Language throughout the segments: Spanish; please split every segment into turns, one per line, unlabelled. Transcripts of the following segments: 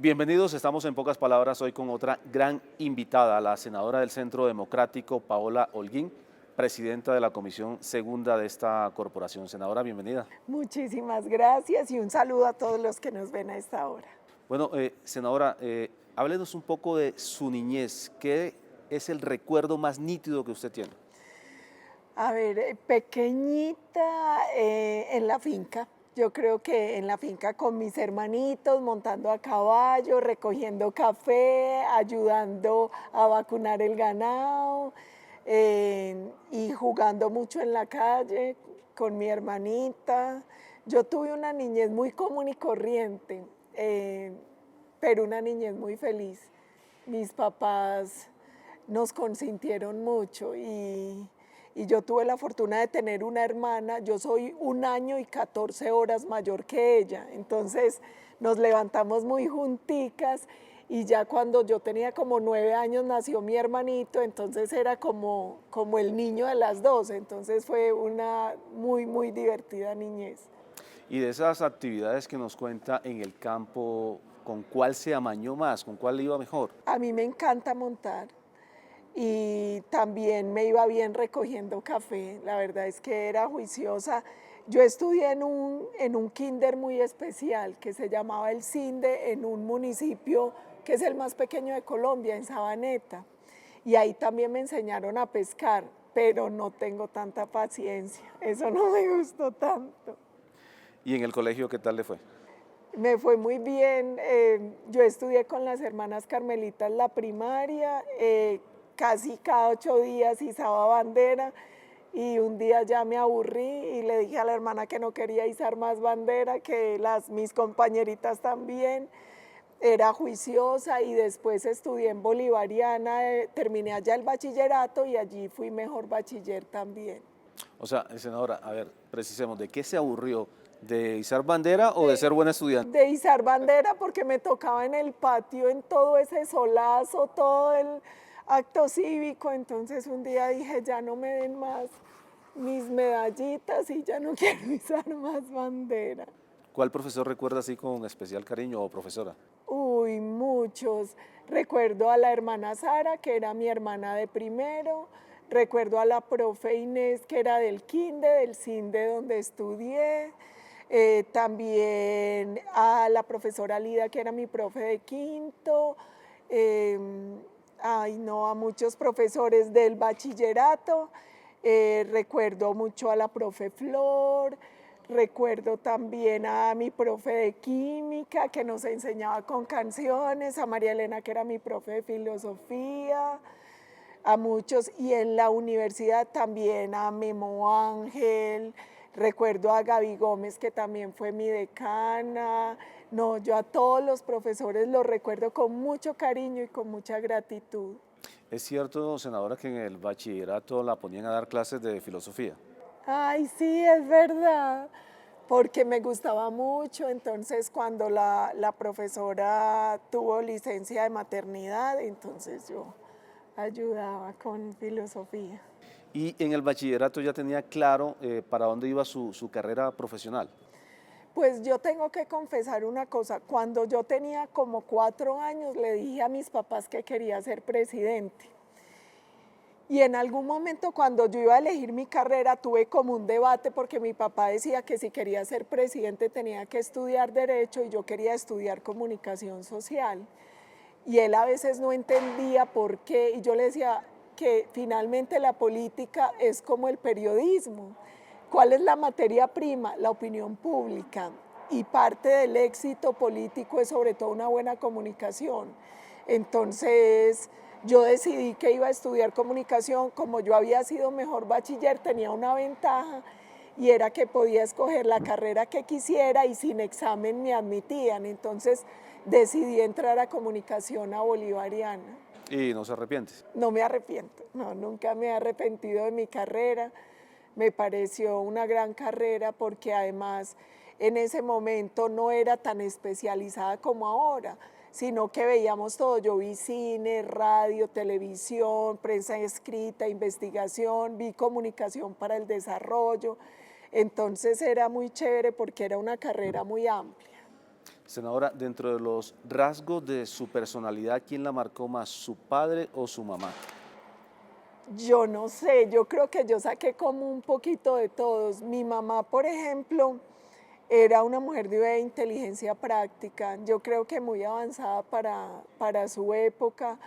Bienvenidos, estamos en pocas palabras hoy con otra gran invitada, la senadora del Centro Democrático, Paola Holguín, presidenta de la Comisión Segunda de esta corporación. Senadora, bienvenida.
Muchísimas gracias y un saludo a todos los que nos ven a esta hora.
Bueno, senadora, háblenos un poco de su niñez. ¿Qué es el recuerdo más nítido que usted tiene?
A ver, pequeñita en la finca. Yo creo que en la finca con mis hermanitos, montando a caballo, recogiendo café, ayudando a vacunar el ganado y jugando mucho en la calle con mi hermanita. Yo tuve una niñez muy común y corriente, pero una niñez muy feliz. Mis papás nos consintieron mucho y yo tuve la fortuna de tener una hermana. Yo soy 1 año y 14 horas mayor que ella, entonces nos levantamos muy junticas y ya cuando yo tenía como 9 años nació mi hermanito, entonces era como el niño de las dos, entonces fue una muy divertida niñez.
Y de esas actividades que nos cuenta en el campo, ¿con cuál se amañó más? ¿Con cuál le iba mejor?
A mí me encanta montar y también me iba bien recogiendo café. La verdad es que era juiciosa. Yo estudié en un kinder muy especial que se llamaba El Cinde, en un municipio que es el más pequeño de Colombia, en Sabaneta. Y ahí también me enseñaron a pescar, pero no tengo tanta paciencia. Eso no me gustó tanto.
¿Y en el colegio qué tal le fue?
Me fue muy bien. Yo estudié con las hermanas Carmelitas la primaria, casi cada 8 días izaba bandera y un día ya me aburrí y le dije a la hermana que no quería izar más bandera, que mis compañeritas también. Era juiciosa y después estudié en Bolivariana, terminé allá el bachillerato y allí fui mejor bachiller también.
O sea, senadora, a ver, precisemos, ¿de qué se aburrió? ¿De izar bandera o de ser buena estudiante?
De izar bandera porque me tocaba en el patio, en todo ese solazo, todo el acto cívico, entonces un día dije, ya no me den más mis medallitas y ya no quiero izar más bandera.
¿Cuál profesor recuerda así con especial cariño o profesora?
Uy, muchos. Recuerdo a la hermana Sara, que era mi hermana de primero. Recuerdo a la profe Inés, que era del del Cinde donde estudié. También a la profesora Lida, que era mi profe de quinto. Ay, no, a muchos profesores del bachillerato. Recuerdo mucho a la profe Flor. Recuerdo también a mi profe de química que nos enseñaba con canciones, a María Elena que era mi profe de filosofía, a muchos, y en la universidad también a Memo Ángel, recuerdo a Gaby Gómez que también fue mi decana. No, yo a todos los profesores los recuerdo con mucho cariño y con mucha gratitud.
¿Es cierto, senadora, que en el bachillerato la ponían a dar clases de filosofía?
Ay, sí, es verdad, porque me gustaba mucho, entonces cuando la profesora tuvo licencia de maternidad, entonces yo ayudaba con filosofía.
Y en el bachillerato ya tenía claro para dónde iba su carrera profesional.
Pues yo tengo que confesar una cosa, cuando yo tenía como 4 años le dije a mis papás que quería ser presidente. Y en algún momento cuando yo iba a elegir mi carrera tuve como un debate porque mi papá decía que si quería ser presidente tenía que estudiar derecho y yo quería estudiar comunicación social. Y él a veces no entendía por qué y yo le decía que finalmente la política es como el periodismo. ¿Cuál es la materia prima? La opinión pública. Y parte del éxito político es sobre todo una buena comunicación. Entonces yo decidí que iba a estudiar comunicación. Como yo había sido mejor bachiller, tenía una ventaja y era que podía escoger la carrera que quisiera y sin examen me admitían. Entonces decidí entrar a comunicación a Bolivariana.
¿Y no se arrepiente?
No me arrepiento, no, nunca me he arrepentido de mi carrera. Me pareció una gran carrera porque además en ese momento no era tan especializada como ahora, sino que veíamos todo. Yo vi cine, radio, televisión, prensa escrita, investigación, vi comunicación para el desarrollo. Entonces era muy chévere porque era una carrera muy amplia.
Senadora, dentro de los rasgos de su personalidad, ¿quién la marcó más, su padre o su mamá?
Yo no sé, yo creo que yo saqué como un poquito de todos. Mi mamá, por ejemplo, era una mujer de inteligencia práctica, yo creo que muy avanzada para su época,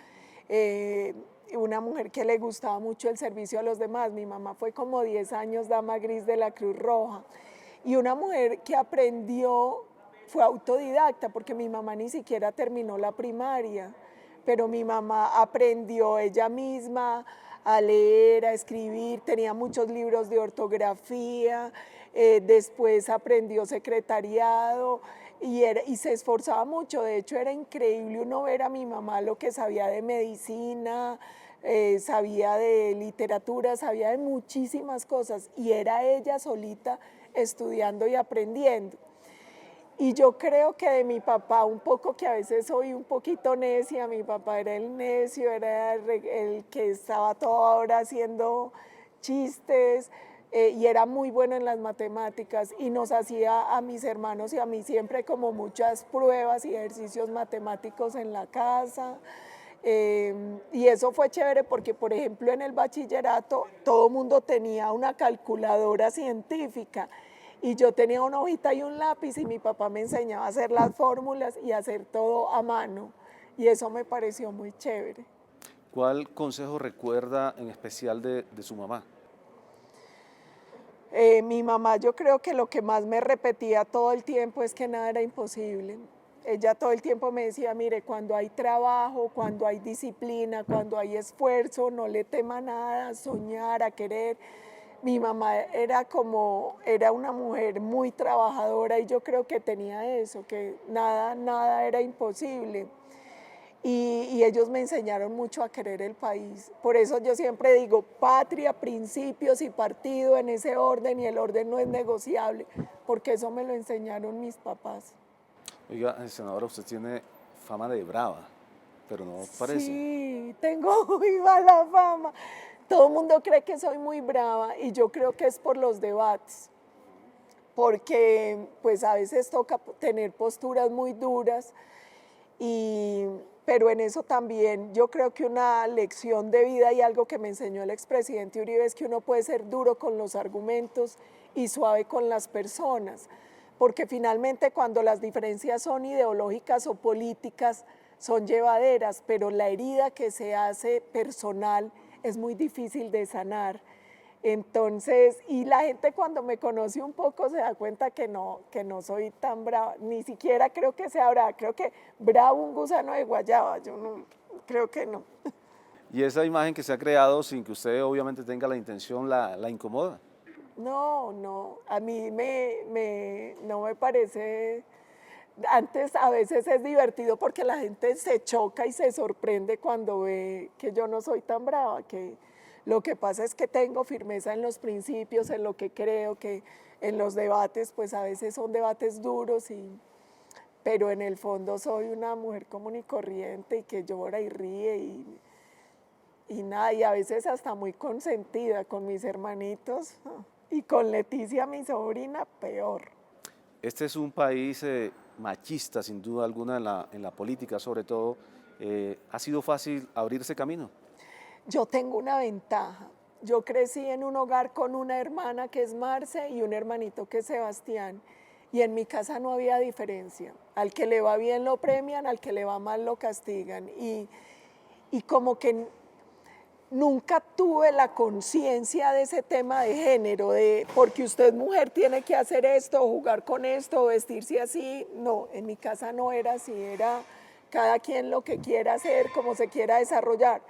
eh, una mujer que le gustaba mucho el servicio a los demás. Mi mamá fue como 10 años dama gris de la Cruz Roja y una mujer que aprendió, fue autodidacta, porque mi mamá ni siquiera terminó la primaria, pero mi mamá aprendió ella misma a leer, a escribir, tenía muchos libros de ortografía, después aprendió secretariado y se esforzaba mucho. De hecho, era increíble uno ver a mi mamá lo que sabía de medicina, sabía de literatura, sabía de muchísimas cosas y era ella solita estudiando y aprendiendo. Y yo creo que de mi papá un poco, que a veces soy un poquito necia, mi papá era el necio, era el que estaba toda hora haciendo chistes y era muy bueno en las matemáticas y nos hacía a mis hermanos y a mí siempre como muchas pruebas y ejercicios matemáticos en la casa. Y eso fue chévere porque, por ejemplo, en el bachillerato todo el mundo tenía una calculadora científica y yo tenía una hojita y un lápiz y mi papá me enseñaba a hacer las fórmulas y a hacer todo a mano y eso me pareció muy chévere.
¿Cuál consejo recuerda en especial de su mamá?
Mi mamá, yo creo que lo que más me repetía todo el tiempo es que nada era imposible. Ella todo el tiempo me decía, mire, cuando hay trabajo, cuando hay disciplina, cuando hay esfuerzo, no le tema nada, a soñar, a querer. Mi mamá era una mujer muy trabajadora y yo creo que tenía eso, que nada era imposible. Y ellos me enseñaron mucho a querer el país. Por eso yo siempre digo, patria, principios y partido en ese orden, y el orden no es negociable, porque eso me lo enseñaron mis papás.
Oiga, senadora, usted tiene fama de brava, pero no parece.
Sí, tengo muy mala fama. Todo el mundo cree que soy muy brava y yo creo que es por los debates, porque pues a veces toca tener posturas muy duras, pero en eso también yo creo que una lección de vida y algo que me enseñó el expresidente Uribe es que uno puede ser duro con los argumentos y suave con las personas, porque finalmente cuando las diferencias son ideológicas o políticas son llevaderas, pero la herida que se hace personal es muy difícil de sanar. Entonces, y la gente cuando me conoce un poco se da cuenta que no soy tan brava, ni siquiera creo que sea brava, creo que bravo un gusano de guayaba, yo no, creo que no.
Y esa imagen que se ha creado sin que usted obviamente tenga la intención, la incomoda.
No, a mí no me parece, antes a veces es divertido porque la gente se choca y se sorprende cuando ve que yo no soy tan brava, que lo que pasa es que tengo firmeza en los principios, en lo que creo, que en los debates, pues a veces son debates duros, pero en el fondo soy una mujer común y corriente y que llora y ríe y nada, y a veces hasta muy consentida con mis hermanitos y con Leticia, mi sobrina, peor.
Este es un país machista, sin duda alguna, en la política sobre todo. ¿Ha sido fácil abrirse camino?
Yo tengo una ventaja. Yo crecí en un hogar con una hermana que es Marce y un hermanito que es Sebastián. Y en mi casa no había diferencia. Al que le va bien lo premian, al que le va mal lo castigan. Y como que nunca tuve la conciencia de ese tema de género, de porque usted mujer tiene que hacer esto, jugar con esto, vestirse así. No, en mi casa no era así, era cada quien lo que quiera hacer, como se quiera desarrollar.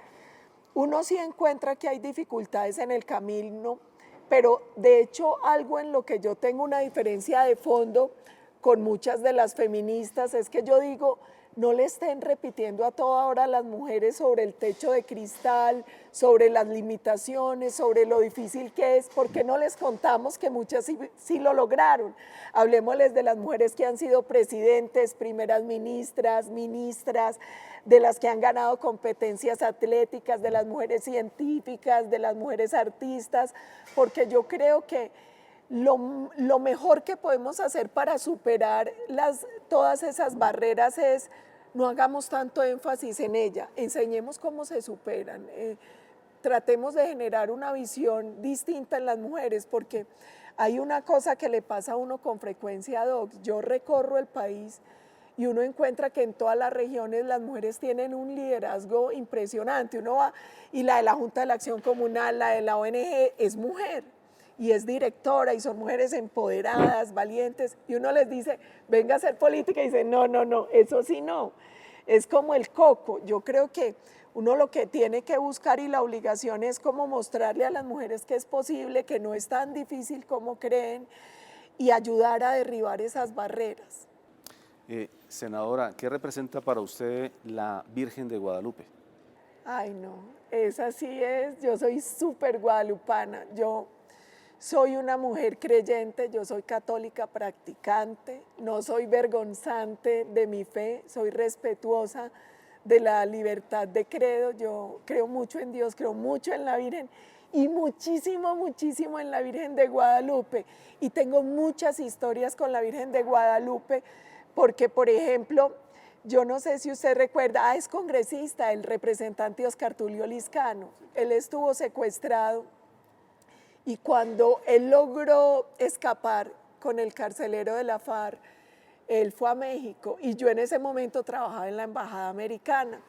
Uno sí encuentra que hay dificultades en el camino, pero de hecho algo en lo que yo tengo una diferencia de fondo con muchas de las feministas es que yo digo, no le estén repitiendo a toda hora las mujeres sobre el techo de cristal, sobre las limitaciones, sobre lo difícil que es, porque no les contamos que muchas sí lo lograron. Hablemosles de las mujeres que han sido presidentes, primeras ministras, de las que han ganado competencias atléticas, de las mujeres científicas, de las mujeres artistas, porque yo creo que lo mejor que podemos hacer para superar todas esas barreras es no hagamos tanto énfasis en ella, enseñemos cómo se superan, tratemos de generar una visión distinta en las mujeres, porque hay una cosa que le pasa a uno con frecuencia, Doc. Yo recorro el país y uno encuentra que en todas las regiones las mujeres tienen un liderazgo impresionante. Uno va y la de la Junta de la Acción Comunal, la de la ONG, es mujer y es directora y son mujeres empoderadas, valientes, y uno les dice, venga a hacer política, y dice, no, no, no, eso sí no. Es como el coco. Yo creo que uno lo que tiene que buscar y la obligación es como mostrarle a las mujeres que es posible, que no es tan difícil como creen, y ayudar a derribar esas barreras.
Senadora, ¿qué representa para usted la Virgen de Guadalupe?
Ay, no, esa sí es, yo soy súper guadalupana, yo soy una mujer creyente, yo soy católica practicante, no soy vergonzante de mi fe, soy respetuosa de la libertad de credo, yo creo mucho en Dios, creo mucho en la Virgen y muchísimo, muchísimo en la Virgen de Guadalupe. Y tengo muchas historias con la Virgen de Guadalupe, porque, por ejemplo, yo no sé si usted recuerda, es congresista, el representante Oscar Tulio Lizcano. Él estuvo secuestrado y cuando él logró escapar con el carcelero de la FARC, él fue a México y yo en ese momento trabajaba en la embajada americana.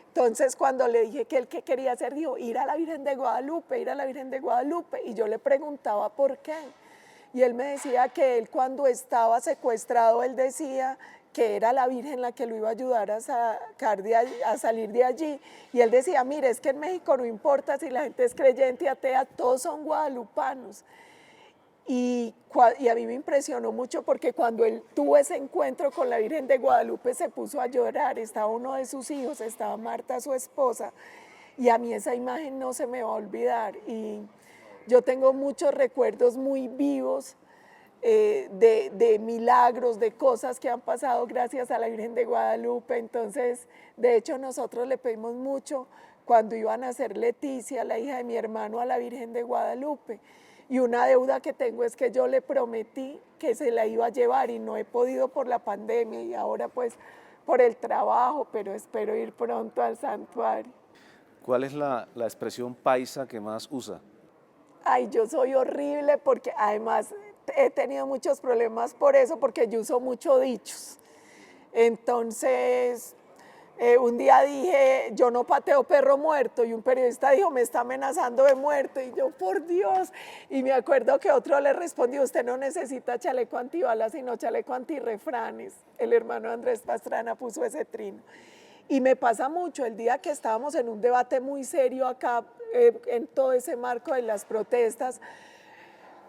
Entonces cuando le dije que él qué quería hacer, dijo, ir a la Virgen de Guadalupe, ir a la Virgen de Guadalupe. Y yo le preguntaba por qué. Y él me decía que él cuando estaba secuestrado, él decía que era la Virgen la que lo iba a ayudar a salir de allí. Y él decía, mire, es que en México no importa si la gente es creyente y atea, todos son guadalupanos. Y a mí me impresionó mucho porque cuando él tuvo ese encuentro con la Virgen de Guadalupe se puso a llorar, estaba uno de sus hijos, estaba Marta, su esposa, y a mí esa imagen no se me va a olvidar. Y yo tengo muchos recuerdos muy vivos de milagros, de cosas que han pasado gracias a la Virgen de Guadalupe. Entonces, de hecho, nosotros le pedimos mucho cuando iban a nacer Leticia, la hija de mi hermano, a la Virgen de Guadalupe. Y una deuda que tengo es que yo le prometí que se la iba a llevar y no he podido por la pandemia y ahora pues por el trabajo, pero espero ir pronto al santuario.
¿Cuál es la expresión paisa que más usa?
Ay, yo soy horrible porque además he tenido muchos problemas por eso, porque yo uso mucho dichos. Entonces, un día dije, yo no pateo perro muerto, y un periodista dijo, me está amenazando de muerte, y yo, por Dios. Y me acuerdo que otro le respondió, usted no necesita chaleco antibalas, sino chaleco antirrefranes. El hermano Andrés Pastrana puso ese trino. Y me pasa mucho, el día que estábamos en un debate muy serio acá, en todo ese marco de las protestas,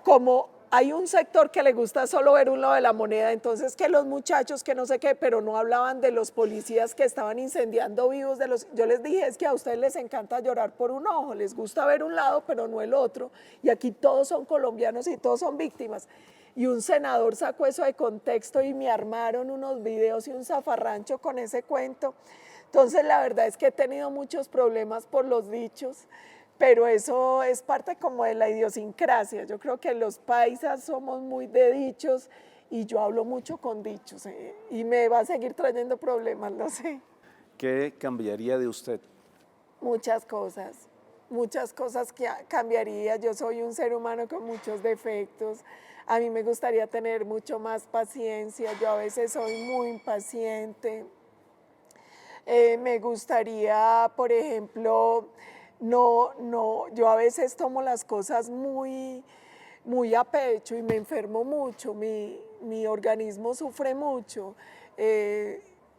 como hay un sector que le gusta solo ver un lado de la moneda, entonces que los muchachos, que no sé qué, pero no hablaban de los policías que estaban incendiando vivos, yo les dije, es que a ustedes les encanta llorar por un ojo, les gusta ver un lado, pero no el otro, y aquí todos son colombianos y todos son víctimas. Y un senador sacó eso de contexto y me armaron unos videos y un zafarrancho con ese cuento. Entonces, la verdad es que he tenido muchos problemas por los dichos, pero eso es parte como de la idiosincrasia. Yo creo que los paisas somos muy de dichos y yo hablo mucho con dichos, y me va a seguir trayendo problemas, lo sé.
¿Qué cambiaría de usted?
Muchas cosas que cambiaría. Yo soy un ser humano con muchos defectos. A mí me gustaría tener mucho más paciencia. Yo a veces soy muy impaciente. Me gustaría, por ejemplo, yo a veces tomo las cosas muy a pecho y me enfermo mucho, mi organismo sufre mucho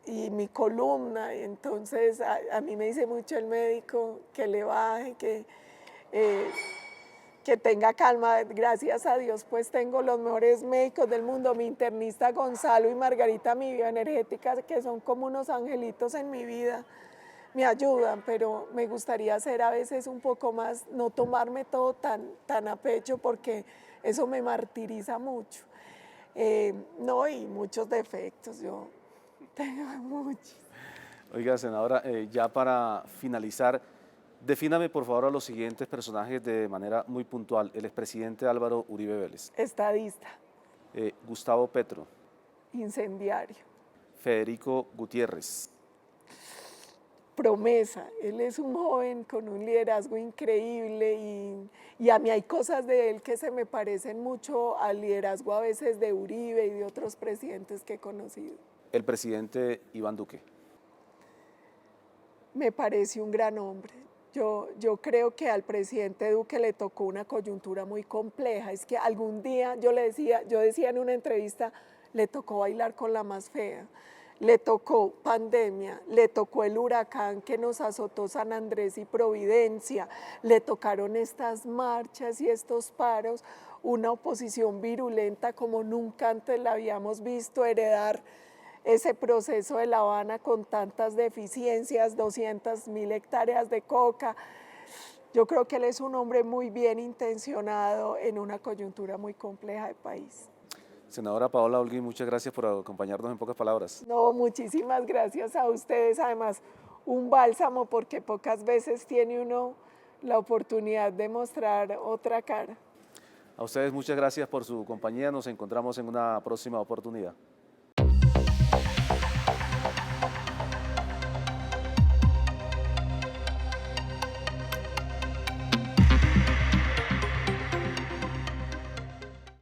y mi columna, entonces a mí me dice mucho el médico que le baje, que tenga calma. Gracias a Dios pues tengo los mejores médicos del mundo, mi internista Gonzalo y Margarita, mi bioenergética, que son como unos angelitos en mi vida, me ayudan, pero me gustaría ser a veces un poco más, no tomarme todo tan a pecho, porque eso me martiriza mucho. No, y muchos defectos, yo tengo muchos.
Oiga, senadora, ya para finalizar, Defíname por favor a los siguientes personajes de manera muy puntual. El expresidente Álvaro Uribe Vélez,
Estadista,
Gustavo Petro,
incendiario,
Federico Gutiérrez,
promesa. Él es un joven con un liderazgo increíble y a mí hay cosas de él que se me parecen mucho al liderazgo a veces de Uribe y de otros presidentes que he conocido.
el presidente Iván Duque.
Me parece un gran hombre. Yo creo que al presidente Duque le tocó una coyuntura muy compleja. Es que algún día yo decía en una entrevista, le tocó bailar con la más fea. Le tocó pandemia, le tocó el huracán que nos azotó San Andrés y Providencia, le tocaron estas marchas y estos paros, una oposición virulenta como nunca antes la habíamos visto, heredar ese proceso de La Habana con tantas deficiencias, 200.000 hectáreas de coca. Yo creo que él es un hombre muy bien intencionado en una coyuntura muy compleja del país.
Senadora Paola Holguín, muchas gracias por acompañarnos en pocas palabras.
No, muchísimas gracias a ustedes. Además, un bálsamo porque pocas veces tiene uno la oportunidad de mostrar otra cara.
A ustedes muchas gracias por su compañía. Nos encontramos en una próxima oportunidad.